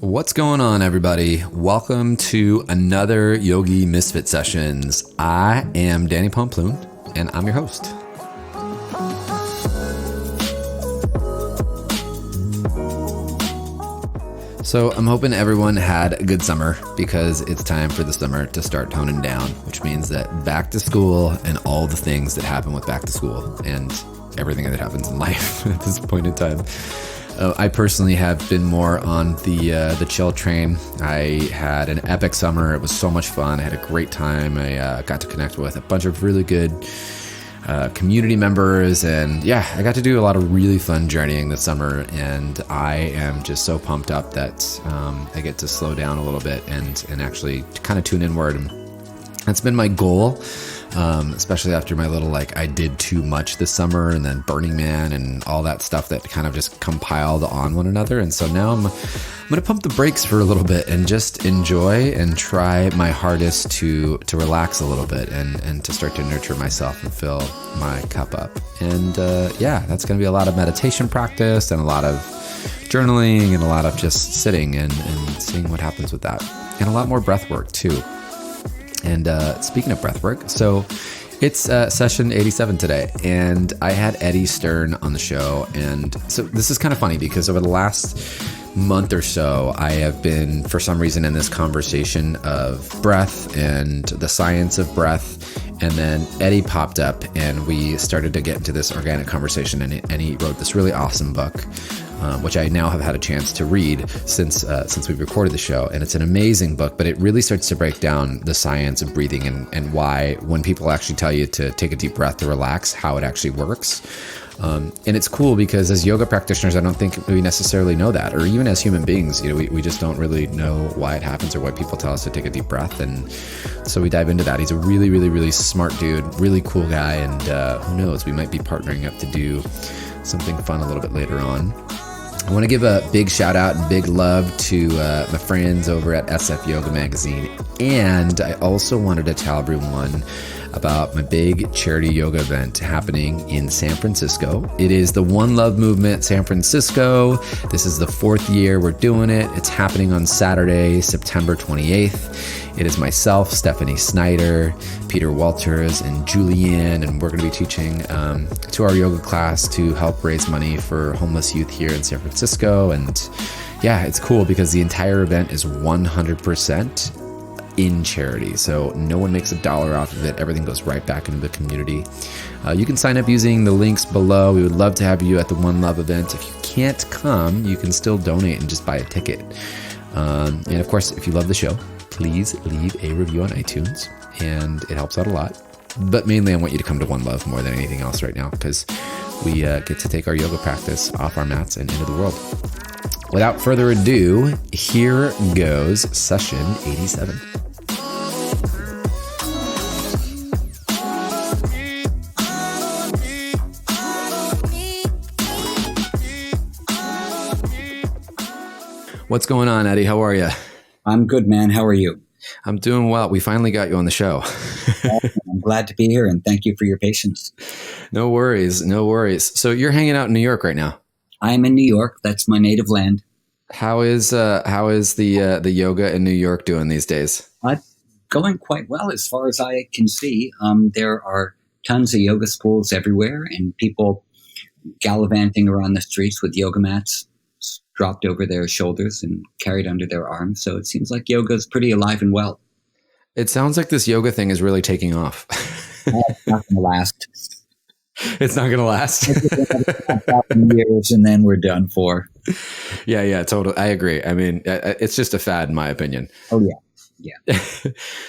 What's going on, everybody? Welcome to another Yogi Misfit Sessions. I am Danny Pomploon, and I'm your host. So I'm hoping everyone had a good summer because it's time for the summer to start toning down, which means that back to school and all the things that happen with back to school and everything that happens in life at this point in time. I personally have been more on the chill train. I had an epic summer. It was so much fun. I had a great time. I got to connect with a bunch of really good community members, and yeah, I got to do a lot of really fun journeying this summer, and I am just so pumped up that I get to slow down a little bit and actually kind of tune inward. And that's been my goal. Especially after my little, I did too much this summer and then Burning Man and all that stuff that kind of just compiled on one another. And so now I'm going to pump the brakes for a little bit and just enjoy and try my hardest to relax a little bit and to start to nurture myself and fill my cup up. And that's going to be a lot of meditation practice and a lot of journaling and a lot of just sitting and seeing what happens with that. And a lot more breath work too. And speaking of breathwork, so it's session 87 today, and I had Eddie Stern on the show. And so this is kind of funny because over the last month or so, I have been, for some reason, in this conversation of breath and the science of breath. And then Eddie popped up and we started to get into this organic conversation, and he wrote this really awesome book, which I now have had a chance to read since we recorded the show. And it's an amazing book, but it really starts to break down the science of breathing and why, when people actually tell you to take a deep breath to relax, how it actually works. And it's cool because as yoga practitioners, I don't think we necessarily know that, or even as human beings, we just don't really know why it happens or why people tell us to take a deep breath. And so we dive into that. He's a really, really, really smart dude, really cool guy. And who knows, we might be partnering up to do something fun a little bit later on. I want to give a big shout out and big love to my friends over at SF Yoga Magazine. And I also wanted to tell everyone about my big charity yoga event happening in San Francisco. It is the One Love Movement San Francisco. This is the 4th year we're doing it. It's happening on Saturday, September 28th. It is myself, Stephanie Snyder, Peter Walters, and Julianne, and we're going to be teaching to our yoga class to help raise money for homeless youth here in San Francisco. And yeah, it's cool because the entire event is 100% in charity. So no one makes $1 off of it. Everything goes right back into the community. You can sign up using the links below. We would love to have you at the One Love event. If you can't come, you can still donate and just buy a ticket. And of course, if you love the show, please leave a review on iTunes, and it helps out a lot. But mainly I want you to come to One Love more than anything else right now, because we get to take our yoga practice off our mats and into the world. Without further ado, here goes session 87. What's going on, Eddie? How are you? I'm good, man. How are you? I'm doing well. We finally got you on the show. I'm glad to be here, and thank you for your patience. No worries. No worries. So you're hanging out in New York right now? I'm in New York. That's my native land. How is the yoga in New York doing these days? Going quite well as far as I can see. There are tons of yoga schools everywhere, and people gallivanting around the streets with yoga mats dropped over their shoulders and carried under their arms. So it seems like yoga is pretty alive and well. It sounds like this yoga thing is really taking off. It's not going to last. It's not going to last. Years and then we're done for. Yeah, totally. I agree. I mean, it's just a fad in my opinion. Oh yeah. Yeah.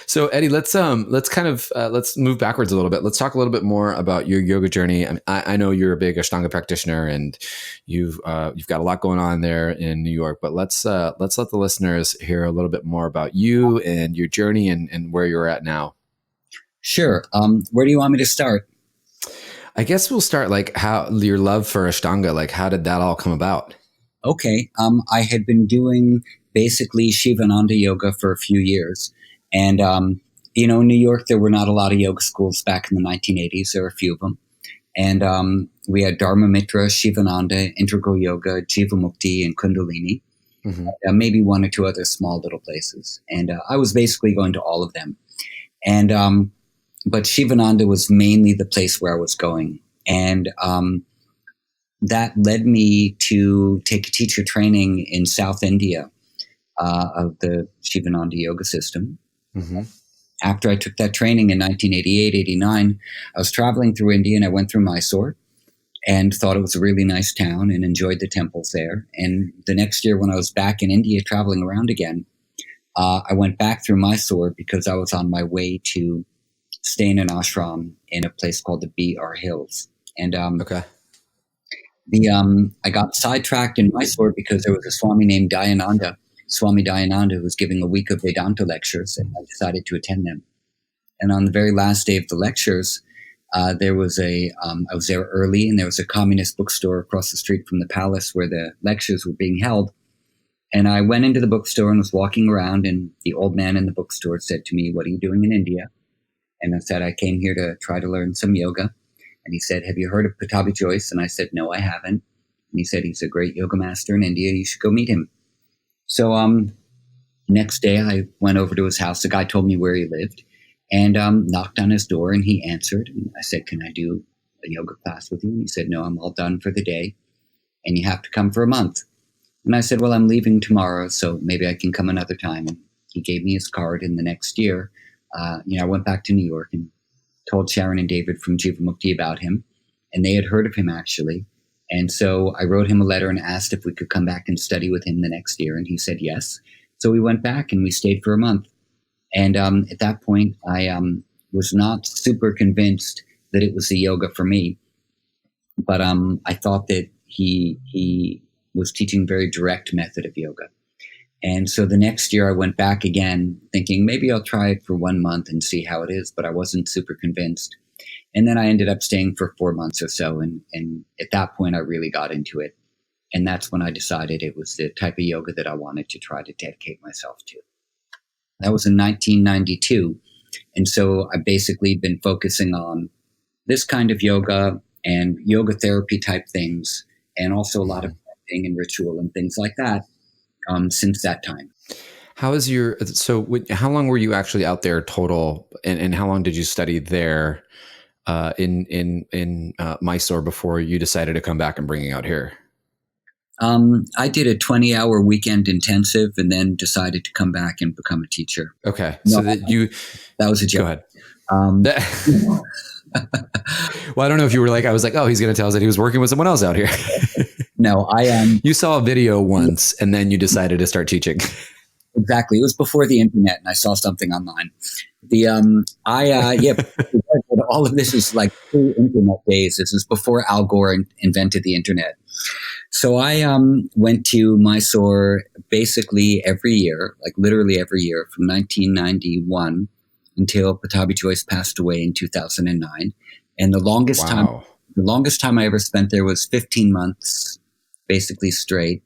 So Eddie, let's move backwards a little bit. Let's talk a little bit more about your yoga journey. I mean, I know you're a big Ashtanga practitioner, and you've got a lot going on there in New York. But let's let the listeners hear a little bit more about you and your journey and where you're at now. Sure. Where do you want me to start? I guess we'll start how your love for Ashtanga. How did that all come about? Okay. I had been doing basically Shivananda yoga for a few years. And, in New York, there were not a lot of yoga schools back in the 1980s. There were a few of them. And we had Dharma Mitra, Shivananda, Integral Yoga, Jivamukti, and Kundalini. Hmm. maybe one or two other small little places. And I was basically going to all of them. And but Shivananda was mainly the place where I was going. And that led me to take a teacher training in South India of the Shivananda yoga system. Hmm. After I took that training in 1988, 89, I was traveling through India and I went through Mysore and thought it was a really nice town and enjoyed the temples there. And the next year when I was back in India traveling around again, I went back through Mysore because I was on my way to stay in an ashram in a place called the B.R. Hills. And Okay. I got sidetracked in Mysore because there was a Swami named Swami Dayananda, who was giving a week of Vedanta lectures, and I decided to attend them. And on the very last day of the lectures, there was I was there early, and there was a communist bookstore across the street from the palace where the lectures were being held. And I went into the bookstore and was walking around, and the old man in the bookstore said to me, "What are you doing in India?" And I said, "I came here to try to learn some yoga." And he said, "Have you heard of Pattabhi Jois?" And I said, "No, I haven't." And he said, "He's a great yoga master in India. You should go meet him." So next day I went over to his house. The guy told me where he lived and knocked on his door, and he answered. And I said, "Can I do a yoga class with you?" And he said, "No, I'm all done for the day, and you have to come for a month." And I said, "Well, I'm leaving tomorrow, so maybe I can come another time." And he gave me his card. And the next year, I went back to New York and told Sharon and David from Jivamukti about him, and they had heard of him actually. And so I wrote him a letter and asked if we could come back and study with him the next year, and he said yes. So we went back and we stayed for a month. And at that point, I was not super convinced that it was the yoga for me, but I thought that he was teaching a very direct method of yoga. And so the next year I went back again thinking maybe I'll try it for 1 month and see how it is, but I wasn't super convinced. And then I ended up staying for 4 months or so. And at that point, I really got into it. And that's when I decided it was the type of yoga that I wanted to try to dedicate myself to. That was in 1992. And so I've basically been focusing on this kind of yoga and yoga therapy type things, and also a lot of practicing and ritual and things like that since that time. How how long were you actually out there total, and how long did you study there in Mysore before you decided to come back and bring it out here? I did a 20-hour weekend intensive and then decided to come back and become a teacher. Okay. No, So that was a joke. Go ahead. Well, I don't know if you were like, I was like, oh, he's going to tell us that he was working with someone else out here. No, I am. You saw a video once and then you decided to start teaching. Exactly. It was before the internet, and I saw something online. All of this is like pre-internet days. This is before Al Gore invented the internet. So I went to Mysore basically every year, like literally every year from 1991 until Pattabhi Jois passed away in 2009. And the longest time I ever spent there was 15 months, basically straight.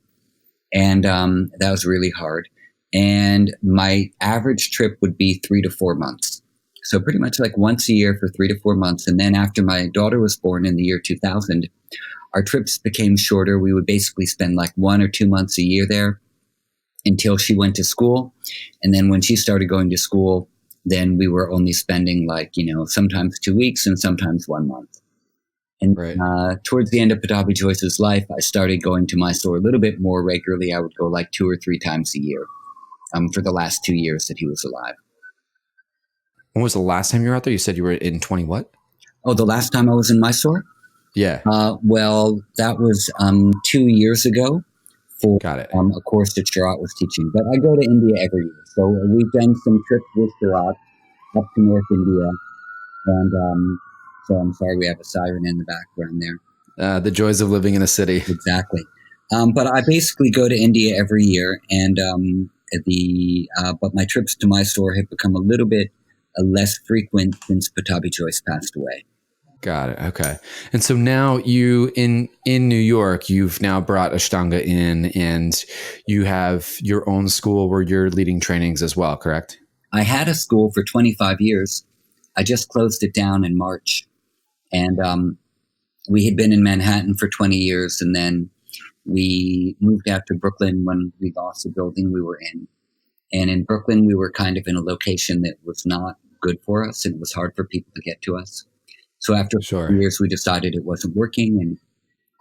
And that was really hard. And my average trip would be 3 to 4 months. So pretty much like once a year for 3 to 4 months. And then after my daughter was born in the year 2000, our trips became shorter. We would basically spend like 1 or 2 months a year there until she went to school. And then when she started going to school, then we were only spending sometimes 2 weeks and sometimes 1 month. And right. Towards the end of Pattabhi Jois's life, I started going to Mysore a little bit more regularly. I would go like 2 or 3 times a year for the last 2 years that he was alive. When was the last time you were out there? You said you were in 20 what? Oh, the last time I was in Mysore? Yeah. Well, that was 2 years ago for Got it. a course that Sharat was teaching. But I go to India every year. So we've done some trips with Sharat up to North India. And so I'm sorry we have a siren in the background there. The joys of living in a city. Exactly. But I basically go to India every year. And but my trips to Mysore have become a little bit less frequent since Pattabhi Jois passed away. Got it. Okay. And so now you in New York, you've now brought Ashtanga in, and you have your own school where you're leading trainings as well, correct? I had a school for 25 years. I just closed it down in March. And we had been in Manhattan for 20 years. And then we moved out to Brooklyn when we lost the building we were in. And in Brooklyn, we were kind of in a location that was not good for us, and it was hard for people to get to us. So after Sure. years, we decided it wasn't working and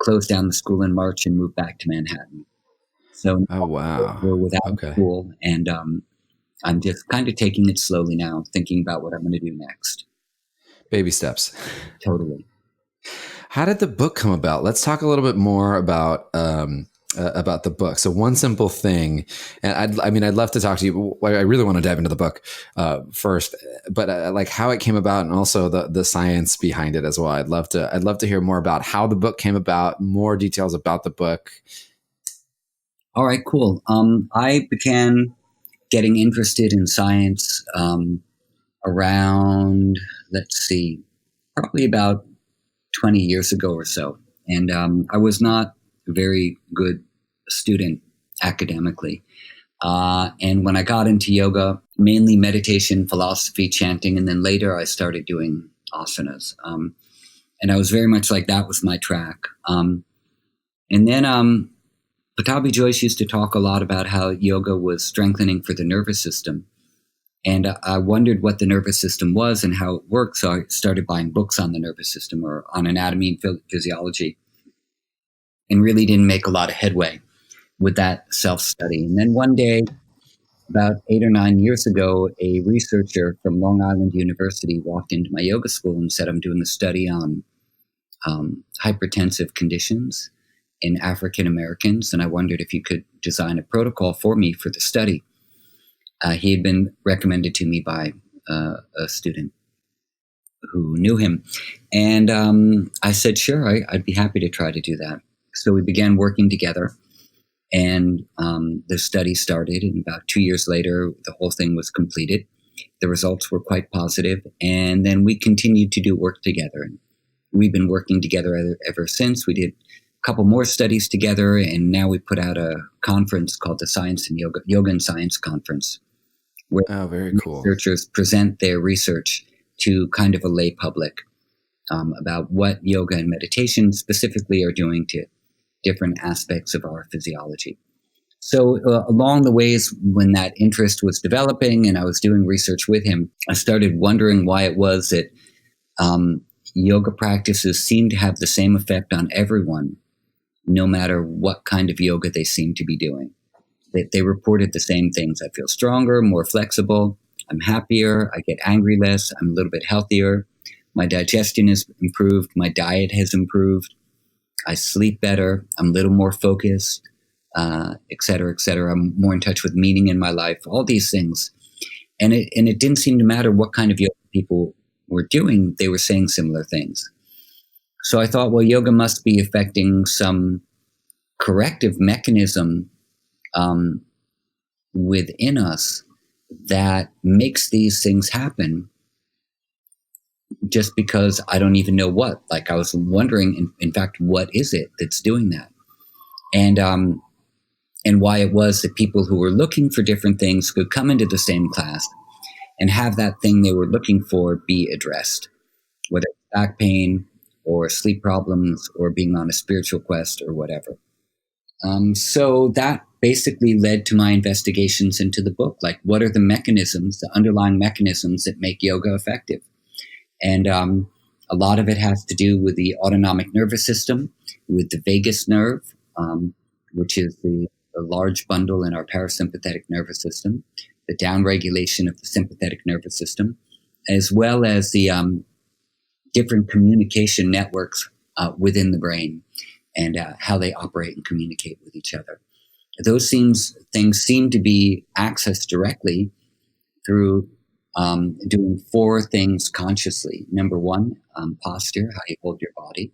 closed down the school in March and moved back to Manhattan. So Oh, wow. we're without Okay. school, and I'm just kind of taking it slowly now, thinking about what I'm going to do next. Baby steps. Totally. How did the book come about? Let's talk a little bit more about the book. So one simple thing, and I'd love to talk to you. I really want to dive into the book first, but like how it came about, and also the science behind it as well. I'd love to hear more about how the book came about, more details about the book. All right, cool. I began getting interested in science around, let's see, probably about 20 years ago or so. And I was not a very good student academically. And when I got into yoga, mainly meditation, philosophy, chanting, and then later I started doing asanas. And I was very much like that was my track. And then Pattabhi Jois used to talk a lot about how yoga was strengthening for the nervous system. And I wondered what the nervous system was and how it worked. So I started buying books on the nervous system or on anatomy and physiology, and really didn't make a lot of headway with that self-study. And then one day, about 8 or 9 years ago, a researcher from Long Island University walked into my yoga school and said, I'm doing a study on hypertensive conditions in African Americans, and I wondered if you could design a protocol for me for the study. He had been recommended to me by a student who knew him. And I said, sure, I'd be happy to try to do that. So we began working together, and the study started. And about 2 years later, the whole thing was completed. The results were quite positive. And then we continued to do work together. And we've been working together ever since. We did a couple more studies together, and now we put out a conference called the Science and Yoga and Science Conference, where very cool. researchers present their research to kind of a lay public about what yoga and meditation specifically are doing to different aspects of our physiology. So along the ways when that interest was developing and I was doing research with him, I started wondering why it was that yoga practices seem to have the same effect on everyone, no matter what kind of yoga they seem to be doing. They reported the same things. I feel stronger, more flexible. I'm happier. I get angry less. I'm a little bit healthier. My digestion has improved. My diet has improved. I sleep better. I'm a little more focused, et cetera, et cetera. I'm more in touch with meaning in my life, all these things. And it didn't seem to matter what kind of yoga people were doing. They were saying similar things. So I thought, well, yoga must be affecting some corrective mechanism within us that makes these things happen just because I don't even know what. Like I was wondering, in fact, what is it that's doing that? And why it was that people who were looking for different things could come into the same class and have that thing they were looking for be addressed, whether it's back pain or sleep problems or being on a spiritual quest or whatever. So that basically led to my investigations into the book. Like, what are the mechanisms, the underlying mechanisms that make yoga effective? And a lot of it has to do with the autonomic nervous system, with the vagus nerve, which is the large bundle in our parasympathetic nervous system, the downregulation of the sympathetic nervous system, as well as the different communication networks within the brain and how they operate and communicate with each other. Those things seem to be accessed directly through doing 4 things consciously. Number 1, posture, how you hold your body.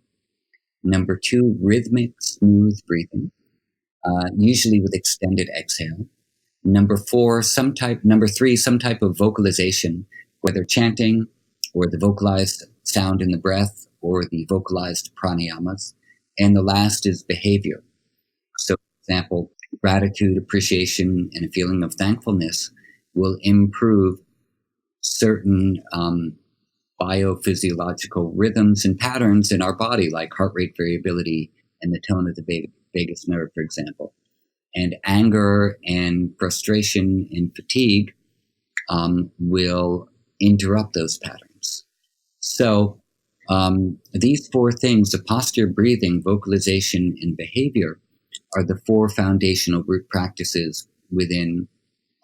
Number 2, rhythmic, smooth breathing, usually with extended exhale. Number 3, some type of vocalization, whether chanting or the vocalized sound in the breath or the vocalized pranayamas. And the last is behavior. So, for example, gratitude, appreciation, and a feeling of thankfulness will improve certain biophysiological rhythms and patterns in our body, like heart rate variability and the tone of the vagus nerve, for example. And anger and frustration and fatigue will interrupt those patterns. So these four things, the posture, breathing, vocalization, and behavior, are the four foundational root practices within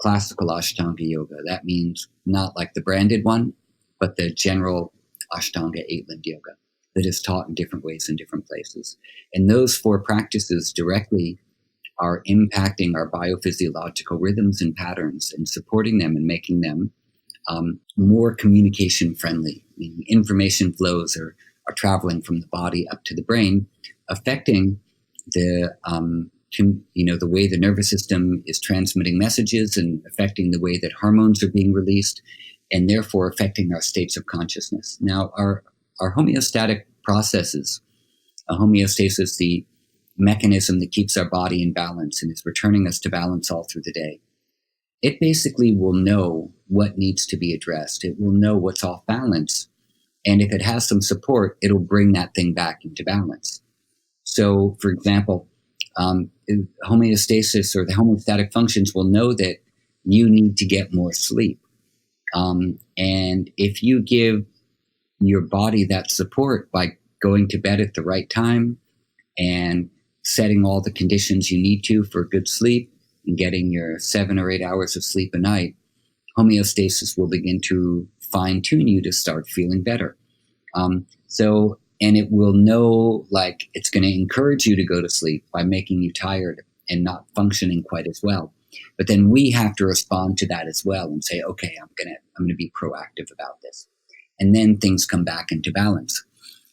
classical Ashtanga yoga. That means not like the branded one, but the general Ashtanga 8-limbed yoga that is taught in different ways in different places. And those four practices directly are impacting our biophysiological rhythms and patterns and supporting them and making them more communication friendly. Meaning information flows are traveling from the body up to the brain, affecting the the way the nervous system is transmitting messages and affecting the way that hormones are being released, and therefore affecting our states of consciousness. Now, our homeostatic processes, homeostasis, the mechanism that keeps our body in balance and is returning us to balance all through the day, it basically will know what needs to be addressed. It will know what's off balance. And if it has some support, it'll bring that thing back into balance. So, for example, homeostasis or the homeostatic functions will know that you need to get more sleep. And if you give your body that support by going to bed at the right time and setting all the conditions you need to for good sleep and getting your 7 or 8 hours of sleep a night, homeostasis will begin to fine-tune you to start feeling better. And it will know, like, it's going to encourage you to go to sleep by making you tired and not functioning quite as well. But then we have to respond to that as well and say, okay, I'm going to be proactive about this. And then things come back into balance.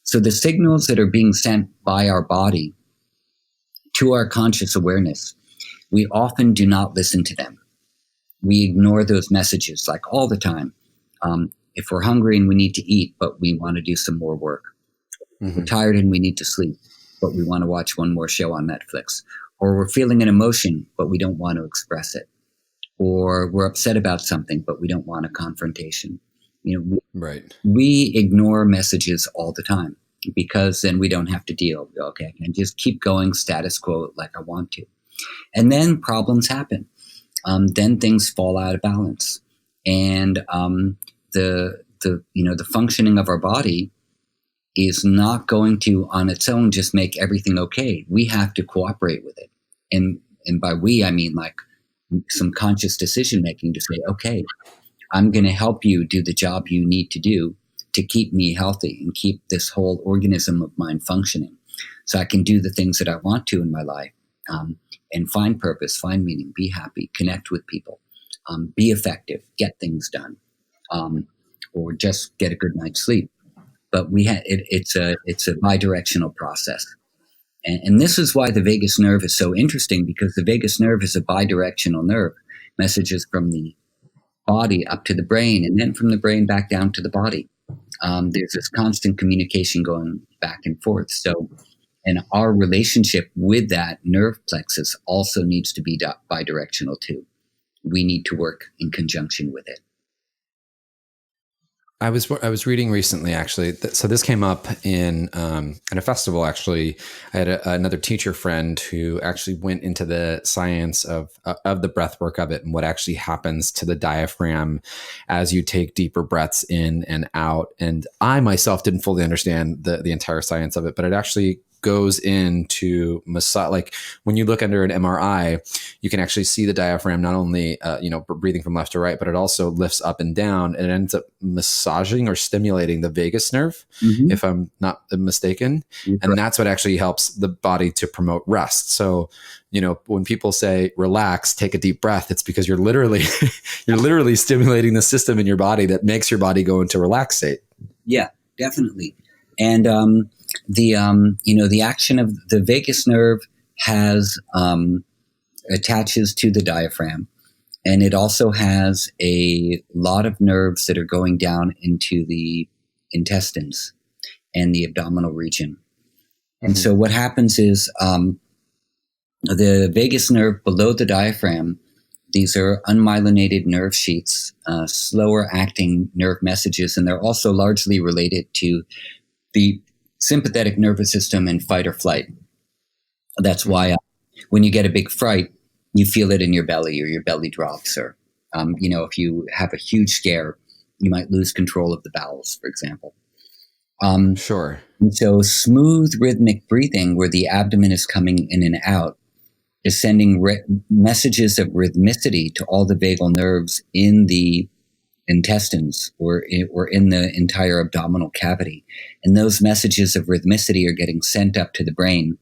So the signals that are being sent by our body to our conscious awareness, we often do not listen to them. We ignore those messages like all the time. If we're hungry and we need to eat, but we want to do some more work. Mm-hmm. We're tired and we need to sleep, but we want to watch one more show on Netflix. Or we're feeling an emotion, but we don't want to express it. Or we're upset about something, but we don't want a confrontation. Right. We ignore messages all the time because then we don't have to deal. Okay, I can just keep going status quo like I want to. And then problems happen. Then things fall out of balance. And the functioning of our body is not going to, on its own, just make everything okay. We have to cooperate with it. And by we, I mean like some conscious decision making to say, okay, I'm going to help you do the job you need to do to keep me healthy and keep this whole organism of mine functioning so I can do the things that I want to in my life, and find purpose, find meaning, be happy, connect with people, be effective, get things done, or just get a good night's sleep. But it's a bidirectional process. And this is why the vagus nerve is so interesting, because the vagus nerve is a bidirectional nerve. Messages from the body up to the brain, and then from the brain back down to the body. There's this constant communication going back and forth. So, and our relationship with that nerve plexus also needs to be bidirectional too. We need to work in conjunction with it. I was reading recently, actually. So this came up in at a festival. Actually, I had another teacher friend who actually went into the science of the breath work of it and what actually happens to the diaphragm as you take deeper breaths in and out. And I myself didn't fully understand the entire science of it, but it actually goes into massage. Like when you look under an MRI, you can actually see the diaphragm not only breathing from left to right, but it also lifts up and down, and it ends up massaging or stimulating the vagus nerve, if I'm not mistaken. And that's what actually helps the body to promote rest. So, when people say relax, take a deep breath, it's because you're literally stimulating the system in your body that makes your body go into relaxed state. Yeah, definitely. And the action of the vagus nerve attaches to the diaphragm, and it also has a lot of nerves that are going down into the intestines and the abdominal region. And so what happens is the vagus nerve below the diaphragm, these are unmyelinated nerve sheets, slower acting nerve messages, and they're also largely related to the sympathetic nervous system and fight or flight. That's why when you get a big fright, you feel it in your belly or your belly drops. Or, if you have a huge scare, you might lose control of the bowels, for example. Sure. So smooth rhythmic breathing, where the abdomen is coming in and out, is sending messages of rhythmicity to all the vagal nerves in the intestines or in the entire abdominal cavity. And those messages of rhythmicity are getting sent up to the brain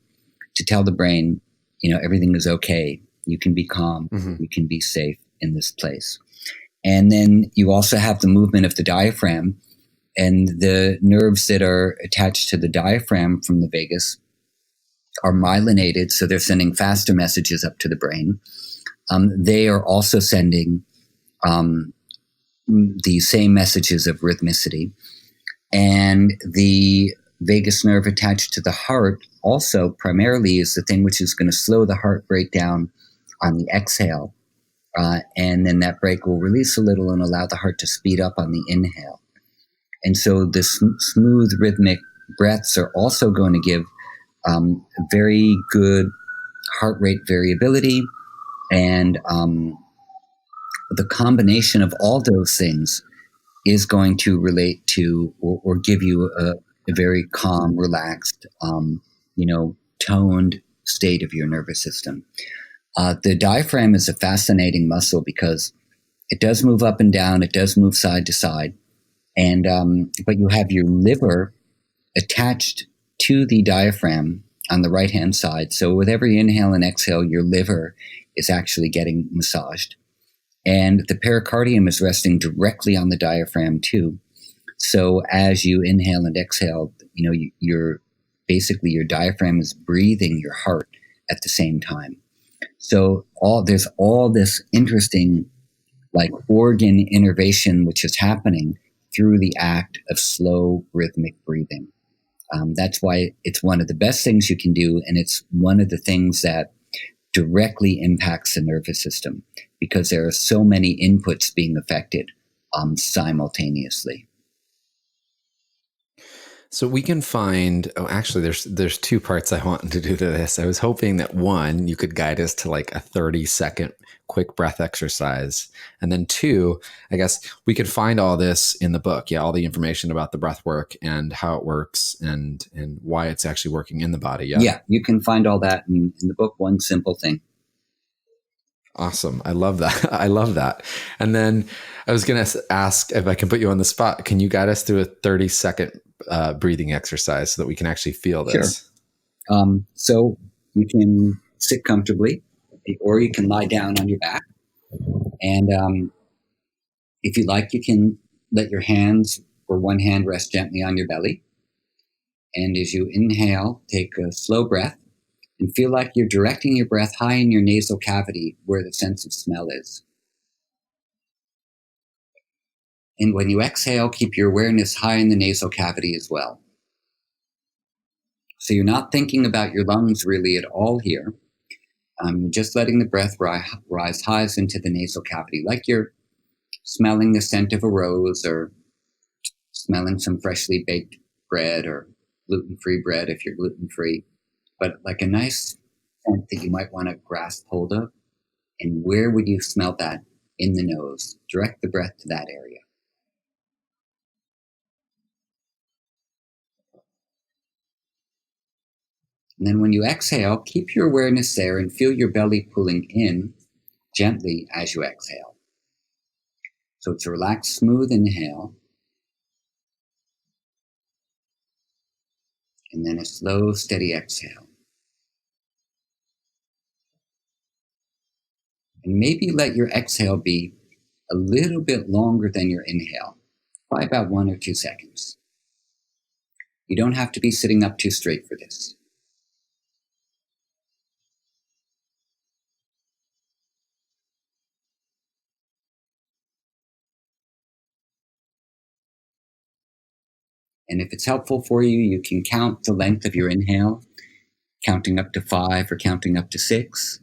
to tell the brain, everything is okay. You can be calm. You can be safe in this place. And then you also have the movement of the diaphragm, and the nerves that are attached to the diaphragm from the vagus are myelinated, so they're sending faster messages up to the brain. They are also sending the same messages of rhythmicity. And the vagus nerve attached to the heart also primarily is the thing which is going to slow the heart rate down on the exhale. And then that brake will release a little and allow the heart to speed up on the inhale. And so the smooth rhythmic breaths are also going to give very good heart rate variability. And the combination of all those things is going to relate to or give you a very calm, relaxed, toned state of your nervous system. The diaphragm is a fascinating muscle because it does move up and down. It does move side to side. And but you have your liver attached to the diaphragm on the right-hand side. So with every inhale and exhale, your liver is actually getting massaged. And the pericardium is resting directly on the diaphragm too. So as you inhale and exhale, your diaphragm is breathing your heart at the same time. So there's all this interesting organ innervation which is happening through the act of slow rhythmic breathing. That's why it's one of the best things you can do, and it's one of the things that directly impacts the nervous system because there are so many inputs being affected simultaneously. So we can find, actually there's two parts I want to do to this. I was hoping that one, you could guide us to a 30-second quick breath exercise. And then two, I guess we could find all this in the book. Yeah. All the information about the breath work and how it works and why it's actually working in the body. Yeah. Yeah. You can find all that in the book, One Simple Thing. Awesome. I love that. I love that. And then I was going to ask if I can put you on the spot. Can you guide us through a 30-second breathing exercise so that we can actually feel this? Sure. So you can sit comfortably, or you can lie down on your back. And if you like, you can let your hands or one hand rest gently on your belly. And as you inhale, take a slow breath and feel like you're directing your breath high in your nasal cavity where the sense of smell is. And when you exhale, keep your awareness high in the nasal cavity as well. So you're not thinking about your lungs really at all here. Just letting the breath rise highs into the nasal cavity, like you're smelling the scent of a rose or smelling some freshly baked bread or gluten-free bread if you're gluten-free, but like a nice scent that you might want to grasp hold of. And where would you smell that? In the nose. Direct the breath to that area. And then when you exhale, keep your awareness there and feel your belly pulling in gently as you exhale. So it's a relaxed, smooth inhale. And then a slow, steady exhale. And maybe let your exhale be a little bit longer than your inhale, by about 1 or 2 seconds. You don't have to be sitting up too straight for this. And if it's helpful for you, you can count the length of your inhale, counting up to 5 or counting up to 6,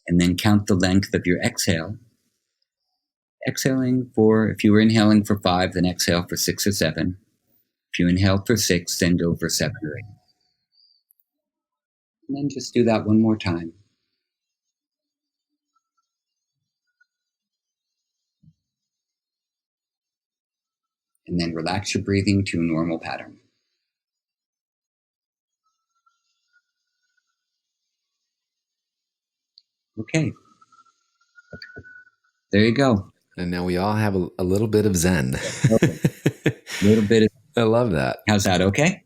and then count the length of your exhale. Exhaling if you were inhaling for 5, then exhale for 6 or 7. If you inhale for 6, then go for 7 or 8. And then just do that one more time. And then relax your breathing to a normal pattern. Okay. There you go. And now we all have a little bit of Zen. A little bit of, I love that. how's that? Okay.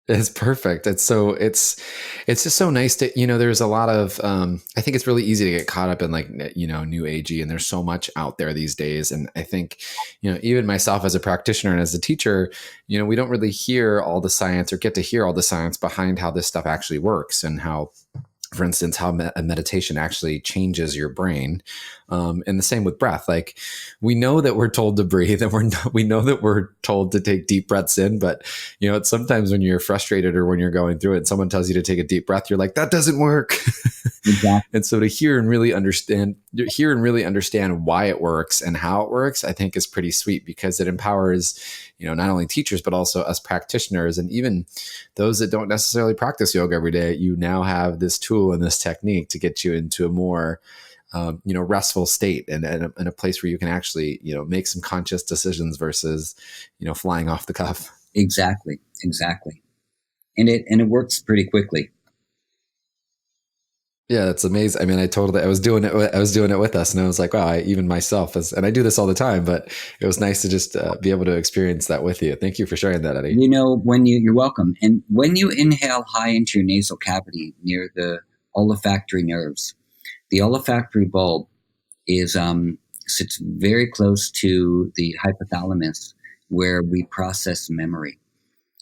It's perfect. It's just so nice to, there's a lot of, I think it's really easy to get caught up in like, new agey, and there's so much out there these days. And I think, even myself as a practitioner and as a teacher, we don't really hear all the science or get to hear all the science behind how this stuff actually works, and how, for instance, how a meditation actually changes your brain. And the same with breath. Like, we know that we're told to breathe, and we know that we're told to take deep breaths in, but it's sometimes when you're frustrated or when you're going through it and someone tells you to take a deep breath, you're like, that doesn't work. Exactly. And so to hear and really understand why it works and how it works, I think is pretty sweet, because it empowers, not only teachers, but also us practitioners, and even those that don't necessarily practice yoga every day. You now have this tool and this technique to get you into a more, restful state, and a place where you can actually, make some conscious decisions versus, flying off the cuff. Exactly. And it works pretty quickly. Yeah, that's amazing. I mean, I was doing it with us, and I was like, wow, even myself, and I do this all the time, but it was nice to just be able to experience that with you. Thank you for sharing that, Eddie. You're welcome. And when you inhale high into your nasal cavity near the olfactory nerves, the olfactory bulb sits very close to the hypothalamus, where we process memory.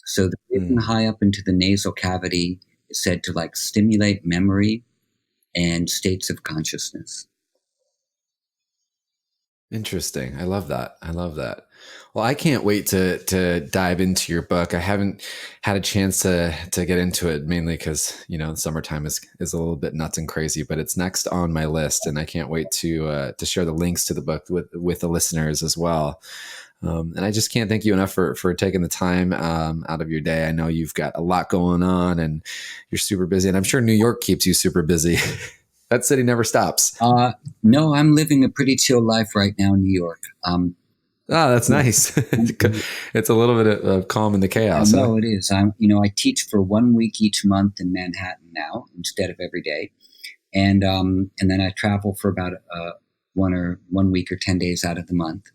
So the breathing high up into the nasal cavity is said to like stimulate memory and states of consciousness. Interesting. I love that. Well, I can't wait to dive into your book. I haven't had a chance to get into it, mainly because, summertime is a little bit nuts and crazy, but it's next on my list, and I can't wait to share the links to the book with the listeners as well. And I just can't thank you enough for taking the time out of your day. I know you've got a lot going on, and you're super busy, and I'm sure New York keeps you super busy. That city never stops. No, I'm living a pretty chill life right now in New York. That's nice. It's a little bit of calm in the chaos. No, it is. I teach for 1 week each month in Manhattan now instead of every day, and then I travel for about 1 week or 10 days out of the month.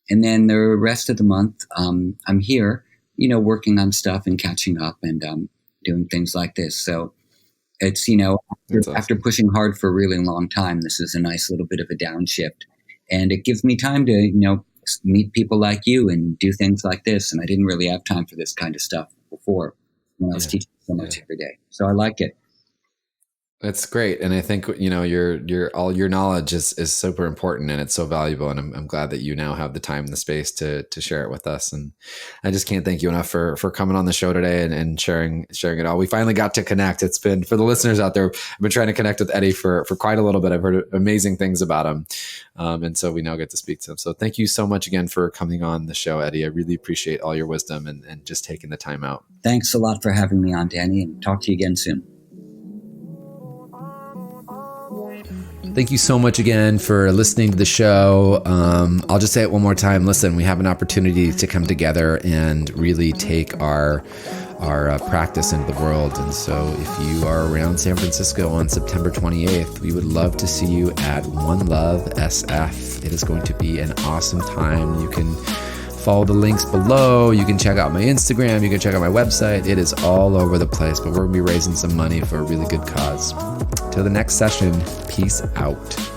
And then the rest of the month, I'm here, working on stuff and catching up and doing things like this. So it's, after pushing hard for a really long time, this is a nice little bit of a downshift. And it gives me time to, meet people like you and do things like this. And I didn't really have time for this kind of stuff before, when I was teaching so much every day. So I like it. That's great. And I think, your all your knowledge is super important, and it's so valuable. And I'm glad that you now have the time and the space to share it with us. And I just can't thank you enough for coming on the show today and sharing it all. We finally got to connect. It's been, for the listeners out there, I've been trying to connect with Eddie for quite a little bit. I've heard amazing things about him. And so we now get to speak to him. So thank you so much again for coming on the show, Eddie. I really appreciate all your wisdom and just taking the time out. Thanks a lot for having me on, Danny, and talk to you again soon. Thank you so much again for listening to the show. I'll just say it one more time. Listen, we have an opportunity to come together and really take our practice into the world. And so if you are around San Francisco on September 28th, we would love to see you at One Love SF. It is going to be an awesome time. You can follow the links below. You can check out my Instagram. You can check out my website. It is all over the place, but we're going to be raising some money for a really good cause. Till the next session, peace out.